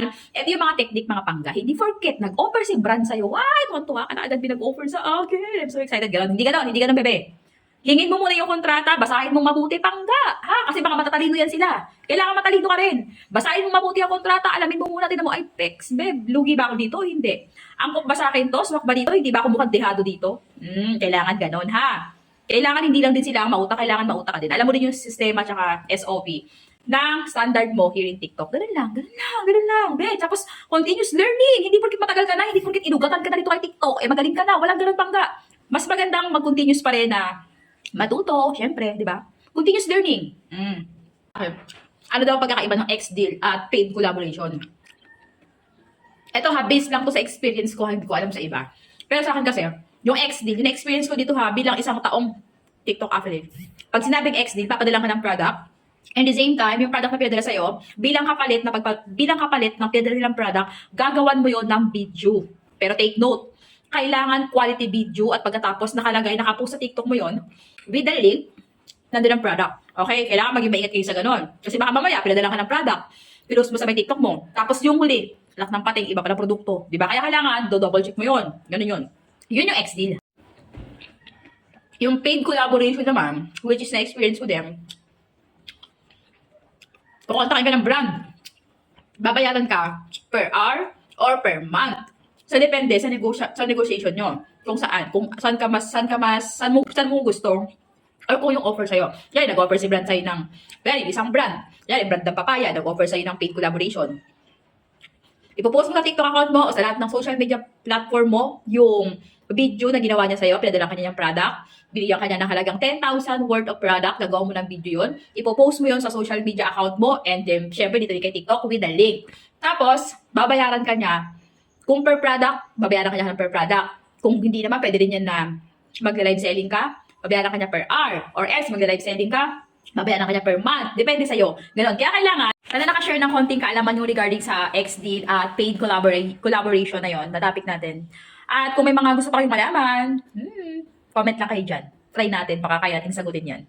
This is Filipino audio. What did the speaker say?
Ito yung mga technique, mga pangga. Hindi forget, nag-offer si brand sa'yo. Ay, tuwan-tuwa ka na agad pinag-offer sa akin. I'm so excited. Ganon. Hindi ganon, bebe. Hingin mo muna yung kontrata, basahin mong mabuti, pangga. Ha? Kasi baka matatalino yan sila. Kailangan matalino ka rin. Basahin mong mabuti ang kontrata, alamin mo muna, din mo, ay, pex, babe, lugi ba ako dito? Hindi. Angkop ba sa akin to? Swak ba dito? Hindi ba ako mukhang dehado dito? Kailangan ganon, ha? Kailangan hindi lang din sila ang mauta, kailangan mauta ka din. Alam mo din yung sistema tsaka SOP ng standard mo here in TikTok. Ganun lang. Be, tapos continuous learning. Hindi porkit matagal ka na, hindi porkit inugatan ka na dito kay TikTok, eh magaling ka na, walang ganun pangga. Mas magandang mag-continuous pa rin na matuto, syempre, di ba? Continuous learning. Okay. Ano daw ang pagkakaiba ng X-Deal at paid collaboration? Ito ha, based lang to sa experience ko, hindi ko alam sa iba. Pero sa akin kasi, yung X-Deal, yung experience ko dito ha, bilang isang taong TikTok affiliate. Pag sinabing X-Deal, papadalang ka ng product, and the same time, yung product na pinadala sa'yo, bilang kapalit ng pinadala nilang product, gagawan mo yon ng video. Pero take note, kailangan quality video at pagkatapos nakalagay, nakapost sa TikTok mo yon with the link, nandun ang product. Okay? Kailangan maging maingat kayo sa ganon. Kasi baka mamaya, pinadala ka ng product, pinost mo sa may TikTok mo, tapos yung huli, lak ng pating, iba pa ng produkto. Diba? Kaya kailangan, double check mo yon. Ganun yun. Yun yung X-Deal. Yung paid collaboration naman, which is na-experience ko din, pupuntakin ka ng brand. Babayaran ka per hour or per month. So, depende sa negotiation nyo. Kung saan. Kung saan mo gusto. Or kung yung offer sa'yo. Yan, nag-offer si brand sa'yo ng, isang brand. Yan, brand ng papaya, nag-offer sa'yo ng paid collaboration. Ipopost mo sa TikTok account mo o sa lahat ng social media platform mo yung video na ginawa niya sa'yo, pinadala ka niya ng product, binigyan ka niya ng halagang 10,000 worth of product, nagawa mo ng video yun, ipopost mo yun sa social media account mo, and then, syempre, dito kay TikTok with the link. Tapos, babayaran ka niya, kung per product, babayaran ka niya ng per product. Kung hindi naman, pwede rin yan na mag-live selling ka, babayaran ka niya per hour, or else, mag-live selling ka, babayaran ka niya per month. Depende sa'yo. Ganon. Kaya kailangan, sana nakashare ng konting kaalaman nyo regarding sa X-Deal at paid collaboration na yon na topic natin. At kung may mga gusto pa kayong malaman, comment lang kayo dyan. Try natin, baka kaya natin sagutin yan.